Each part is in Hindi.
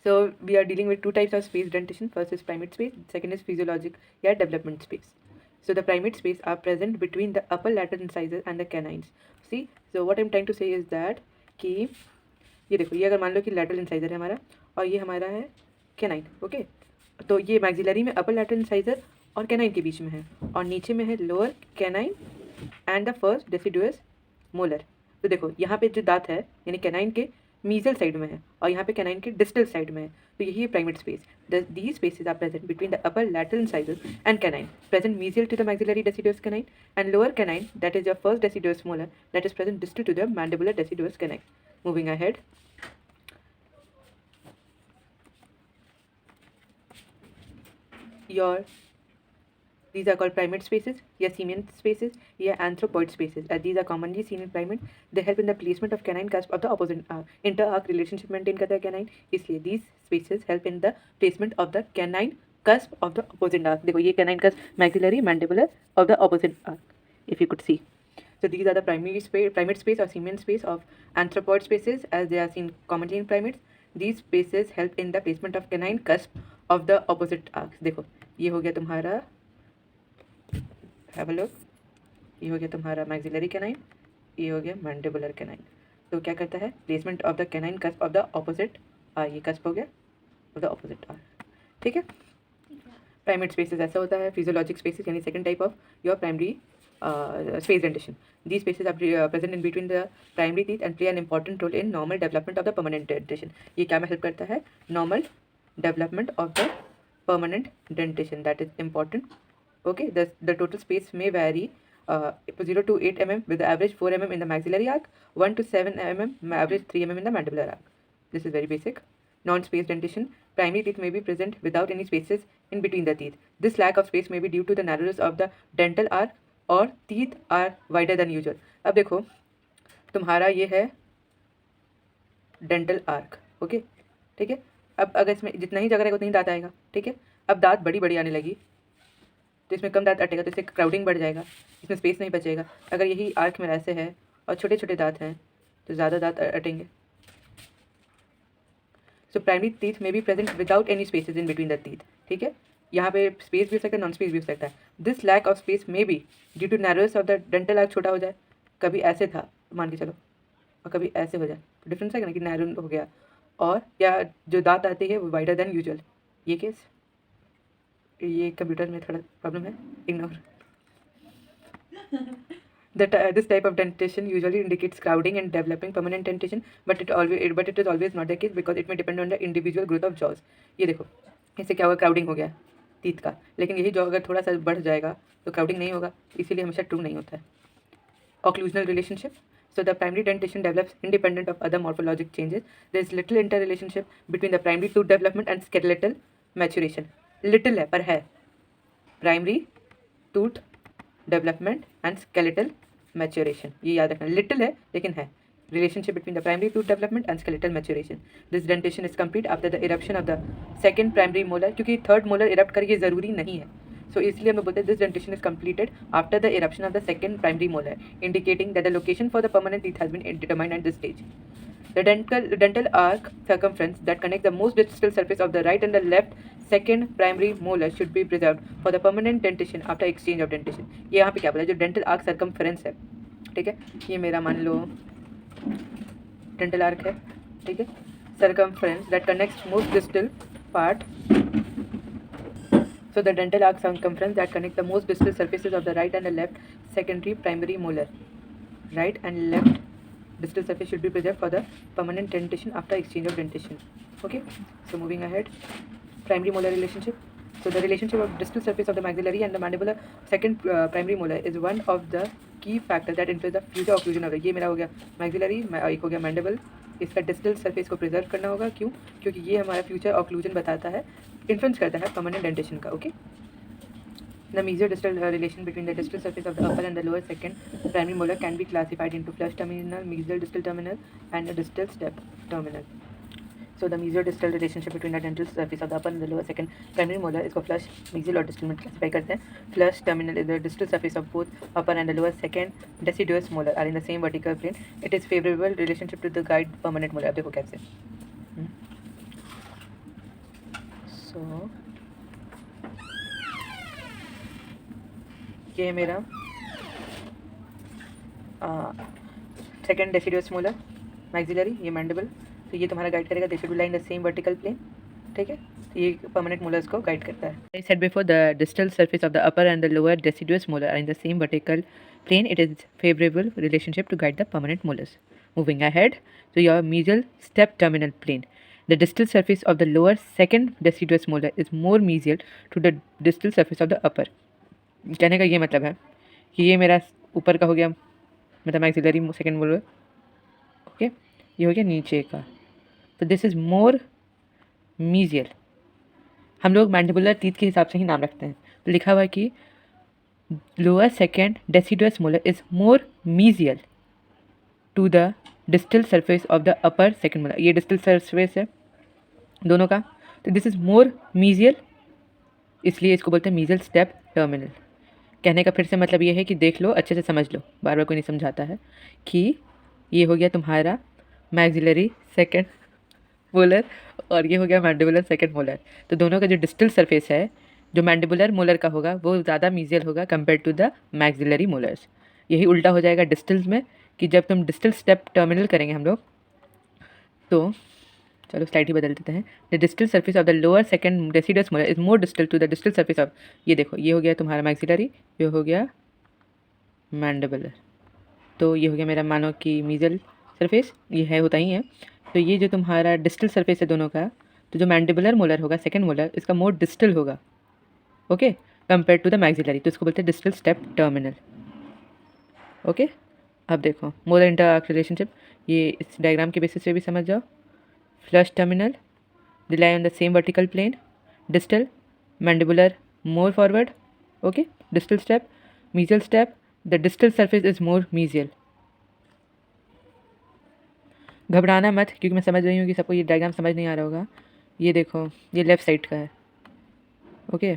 So we are dealing with two types of space dentation. First is primate space, second is physiologic या development space. So the primate space are present between the upper lateral incisors and the canines. See, so what I'm trying to say is that कि ये देखो, ये अगर मान लो कि lateral incisor है हमारा और ये हमारा है canine, ओके, तो ये maxillary में upper lateral incisor और canine के बीच में है और नीचे में है lower canine and the first deciduous molar. तो देखो यहाँ पे जो दांत है यानी कैनाइन के मीजल साइड में है और यहाँ पे कैनाइन के डिस्टल साइड में है, तो यही है primate space. These spaces are present between the upper lateral incisors and canine, present mesial to the maxillary deciduous canine and lower canine that is your first deciduous molar that is present distal to the mandibular deciduous canine. Moving ahead, your these are called primate spaces या simian spaces या anthropoid spaces, as these are commonly seen in primate. They help in the placement of canine cusp of the opposite arc. Inter-arc relationship maintain करता है canine, इसलिए these spaces help in the placement of the canine cusp of the opposite arc. देखो ये canine cusp maxillary mandibular of the opposite arc, if you could see. So these are the primate space or simian space of anthropoid spaces, as they are seen commonly in primates. These spaces help in the placement of canine cusp of the opposite arcs. देखो ये हो गया तुम्हारा, हैव अ लुक, ये हो गया तुम्हारा मैक्सिलरी कैनाइन, ये हो गया मैंडिबुलर कैनाइन. तो क्या करता है, placement of the canine cusp of the opposite arch, ये कस्प हो गया ऑफ द ऑपोजिट आर. ठीक है, प्राइमेट स्पेसेस ऐसा होता है. फिजियोलॉजिक स्पेसेस यानी second type of your primary space dentation. These spaces are present in between the primary teeth and play an important role in normal development of the permanent dentation. ये क्या में हेल्प करता है, normal development of the permanent dentation, that is important. Okay, the total space may vary 0 to 8 mm with the average 4 mm in the maxillary arc, 1 to 7 mm average 3 mm in the mandibular arc. This is very basic. Non-space dentation, primary teeth may be present without any spaces in between the teeth. This lack of space may be due to the narrowness of the dental arc और teeth are wider than usual. अब देखो तुम्हारा ये है डेंटल आर्क, ओके, ठीक है. अब अगर इसमें जितना ही जगह रहेगा उतना ही दांत आएगा, ठीक है. अब दांत बड़ी बड़ी आने लगी तो इसमें कम दांत अटेगा, तो इससे क्राउडिंग बढ़ जाएगा, इसमें स्पेस नहीं बचेगा. अगर यही आर्क में ऐसे है और छोटे छोटे दांत हैं तो ज़्यादा दांत अटेंगे. सो प्राइमरी टीथ में be present without any spaces in between the teeth. ठीक है, यहाँ पे स्पेस भी हो सकता है, नॉन स्पेस भी हो सकता है. This lack of space may be due to narrowness of the dental arch, छोटा हो जाए, कभी ऐसे था मान के चलो और कभी ऐसे हो जाए, तो डिफरेंस है ना कि नैरो हो गया, और या जो दांत आती है वो वाइडर देन यूजुअल. ये केस, ये कंप्यूटर में थोड़ा प्रॉब्लम है, ignore. This type of dentation usually indicates crowding and developing permanent dentation, but it is always not the case because it may depend on the individual growth of jaws. ये देखो इससे क्या होगा, क्राउडिंग हो गया टीथ का, लेकिन यही जॉ अगर थोड़ा सा बढ़ जाएगा तो क्राउडिंग नहीं होगा, इसीलिए हमेशा ट्रू नहीं होता है. Occlusional relationship. So the primary dentation develops independent of other morphologic changes. There is little interrelationship between the primary tooth development and skeletal maturation. Little है पर है. Primary tooth development and skeletal maturation, ये याद रखना. Little है लेकिन है. Relationship between the primary tooth development and skeletal maturation. This dentation is complete after the eruption of the second primary molar, क्योंकि third molar erupt करे ये ज़रूरी नहीं है. So इसलिए हम बोलते हैं this dentation is completed after the eruption of the second primary molar, indicating that the location for the permanent teeth has been determined at this stage. The dental arc circumference that connects the most distal surface of the right and the left second primary molar should be preserved for the permanent dentition after exchange of dentition. ये यहाँ पे क्या बोला, जो dental arc circumference है, ठीक है, ये मेरा मान लो dental arc है, ठीक है, circumference that connects most distal part. So the dental arc circumference that connects the most distal surfaces of the right and the left secondary primary molar, right and left distal surface should be preserved for the permanent dentition after exchange of dentition. Okay, so moving ahead, primary molar relationship. So the relationship of distal surface of the maxillary and the mandibular second primary molar is one of the key factors that influence the future occlusion of the. ये मेरा हो गया maxillary, एक हो गया mandible. इसका डिस्टल सरफेस को प्रिजर्व करना होगा, क्यों, क्योंकि ये हमारा फ्यूचर ऑक्लूजन बताता है, इन्फ्लुएंस करता है परमानेंट डेंटेशन का. Okay, the meso-distal relation between the distal surface of the upper and the lower second primary molar can be classified into flush terminal, meso-distal terminal and the distal step terminal. So the mesio-distal relationship between the dental surface of the upper and the lower second primary molar इसको flush, mesial और distal में classify करते हैं. Flush terminal is the distal surface of both upper and the lower second deciduous molar are in the same vertical plane. It is favorable relationship to the guide permanent molar. अब देखो कैसे, सो ये मेरा सेकेंड डेसिडुअस मोलर मैक्सिलरी, ये मैंडिबल। तो ये तुम्हारा गाइड करेगा, they should be line the same vertical plane, ठीक है। तो ये परमानेंट मोलर्स को गाइड करता है। I said before the distal surface of the upper and the lower deciduous molar are in the same vertical plane. It is favorable relationship to guide the permanent molars. Moving ahead to your mesial step terminal plane. The distal surface of the lower second deciduous molar is more mesial to the distal surface of the upper. कहने का ये मतलब है कि ये मेरा ऊपर का हो गया, मतलब मैक्सिलरी सेकेंड मोलर, ओके। ये हो गया नीचे का, तो दिस इज़ मोर मीजियल। हम लोग मैंडिबुलर टीथ के हिसाब से ही नाम रखते हैं। तो लिखा हुआ है कि lower second deciduous molar is more mesial to the distal surface of the upper second molar. ये डिस्टल सरफेस है दोनों का, तो दिस इज मोर मीजियल, इसलिए इसको बोलते हैं मीजियल स्टेप टर्मिनल। कहने का फिर से मतलब ये है कि देख लो, अच्छे से समझ लो, बार बार कोई नहीं समझाता है, कि ये हो गया तुम्हारा मैक्सिलरी सेकेंड मोलर और ये हो गया मैंडिबुलर सेकेंड मोलर। तो दोनों का जो डिस्टल सरफेस है, जो मैंडिबुलर मोलर का होगा वो ज़्यादा मीजियल होगा compare to the maxillary molars. यही उल्टा हो जाएगा डिस्टल्स में, कि जब तुम डिस्टल स्टेप टर्मिनल करेंगे हम लोग, तो चलो स्लाइड ही बदल देते हैं। The distal surface of the lower second deciduous molar is more distal to the distal surface of, ये देखो ये हो गया तुम्हारा मैक्सिलरी, ये हो गया मैंडिबुलर। तो ये हो गया मेरा मानो कि मीजियल सरफेस, ये है होता ही है। तो ये जो तुम्हारा डिस्टल सरफेस है दोनों का, तो जो मैंडिबुलर मोलर होगा सेकेंड मोलर, इसका मोर डिस्टल होगा, okay, compare to the maxillary. तो इसको बोलते हैं डिस्टल स्टेप टर्मिनल, ओके। अब देखो मोलर इंटरआर्क रिलेशनशिप, ये इस डायग्राम के बेसिस पे भी समझ जाओ। Flush terminal rely on the same vertical plane, distal mandibular more forward, okay. Distal step mesial step, the distal surface is more mesial. घबराना मत, क्योंकि मैं समझ रही हूँ कि सबको ये डायग्राम समझ नहीं आ रहा होगा। ये देखो ये लेफ़्ट साइड का है, ओके।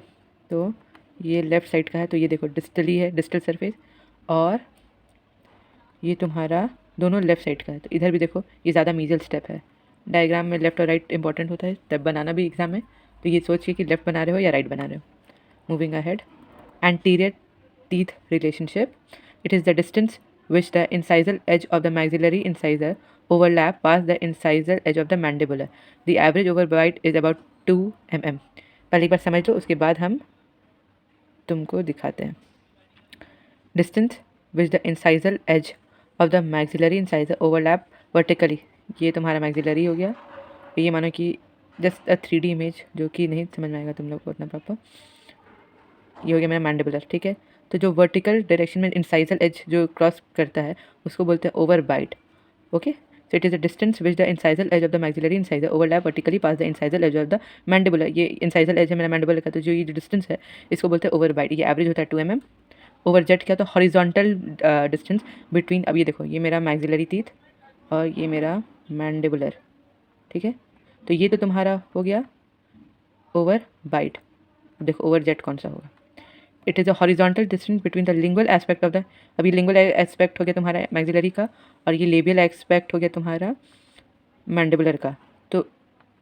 तो ये लेफ़्ट साइड का है, तो ये देखो डिस्टली है, डिस्टल सरफेस, और ये तुम्हारा दोनों लेफ़्ट साइड का है। तो इधर भी देखो ये ज़्यादा मीजियल स्टेप है। डायग्राम में लेफ़्ट और राइट इंपॉर्टेंट होता है, स्टेप बनाना भी एग्जाम में, तो ये सोचिए कि लेफ़्ट बना रहे हो या राइट बना रहे हो। Moving ahead, anterior teeth relationship. It is the distance which the incisal edge of the maxillary incisor overlap past the incisal edge of the mandibular. The average overbite is about 2 mm. पहले एक बार समझ लो, उसके बाद हम तुमको दिखाते हैं। Distance which the incisal edge of the maxillary incisor overlap vertically. ये तुम्हारा maxillary हो गया। ये मानो कि जस्ट अ 3D इमेज, जो कि नहीं समझ में आएगा तुम लोग को उतना प्रॉपर। ये हो गया मेरा मैंडिबुलर, ठीक है। तो जो वर्टिकल डायरेक्शन में इंसाइजल एज जो क्रॉस करता है उसको बोलते हैं overbite, okay. So it is the distance which the incisal edge of the maxillary incisor overlap vertically past the incisal edge of the mandibular. ये इंसाइजल एज है मेरा मैंडिबुलर का, तो जो ये डिस्टेंस है इसको बोलते हैं ओवर बाइट। ये एवरेज होता है 2 mm। ओवर जेट क्या, तो हॉरिजॉन्टल डिस्टेंस बिटवीन, अब ये देखो ये मेरा मैक्सिलरी टीथ और ये मेरा मैंडिबुलर, ठीक है। तो ये तो तुम्हारा हो गया ओवर बाइट। देखो ओवर जेट कौन सा होगा, it is a horizontal distance between the lingual aspect of the, अभी लिंगुअल एस्पेक्ट हो गया तुम्हारा मैक्सिलरी का, और ये लेबियल एस्पेक्ट हो गया तुम्हारा मैंडिबुलर का। तो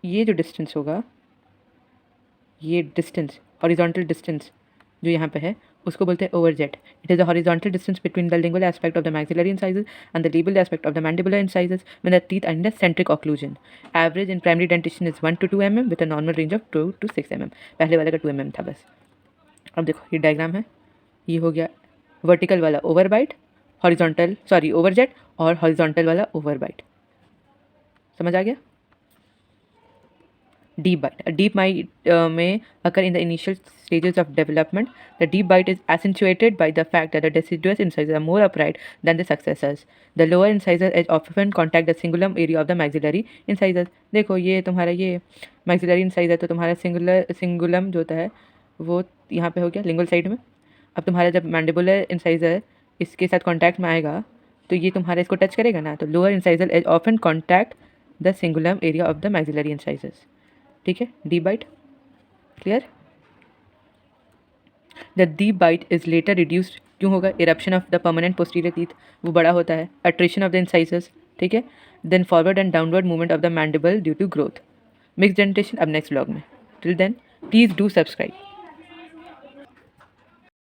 ये जो डिस्टेंस होगा, ये डिस्टेंस हॉरिजॉन्टल डिस्टेंस जो यहाँ पे है उसको बोलते हैं overjet. It is the horizontal distance between the lingual aspect of the maxillary incisors and the labial aspect of the mandibular incisors when the teeth are in the centric occlusion. Average in primary dentition is 1 to 2 mm with a normal range of 2 to 6 mm। पहले वाले का 2 mm था बस। अब देखो ये डायग्राम है, ये हो गया वर्टिकल वाला overbite, horizontal sorry overjet, और हॉरिजॉन्टल वाला ओवर बाइट। समझ आ गया। डीप बाइट, डीप बाइट में occur in the initial stages of development. The deep bite is accentuated by the fact that the deciduous incisors are more upright than the successors. The lower incisor edge often contact the cingulum area of the maxillary incisors. देखो ये तुम्हारा ये maxillary incisor, तो तुम्हारा सिंगुलम जो होता है वो यहाँ पे हो गया लिंगुअल साइड में। अब तुम्हारा जब मैंडिबुलर इंसाइजर इसके साथ कांटेक्ट में आएगा तो ये तुम्हारा इसको टच करेगा ना, तो lower incisal edge often contact the cingulum area of the maxillary incisors, ठीक है। Deep bite clear. The deep bite is later reduced, क्यों होगा, eruption of the permanent posterior teeth वो बड़ा होता है, अट्रेशन ऑफ द इंसाइजर्स, ठीक है। Then forward and downward movement of the mandible due to growth. Mix dentition अब नेक्स्ट व्लॉग में। Till then, please do subscribe.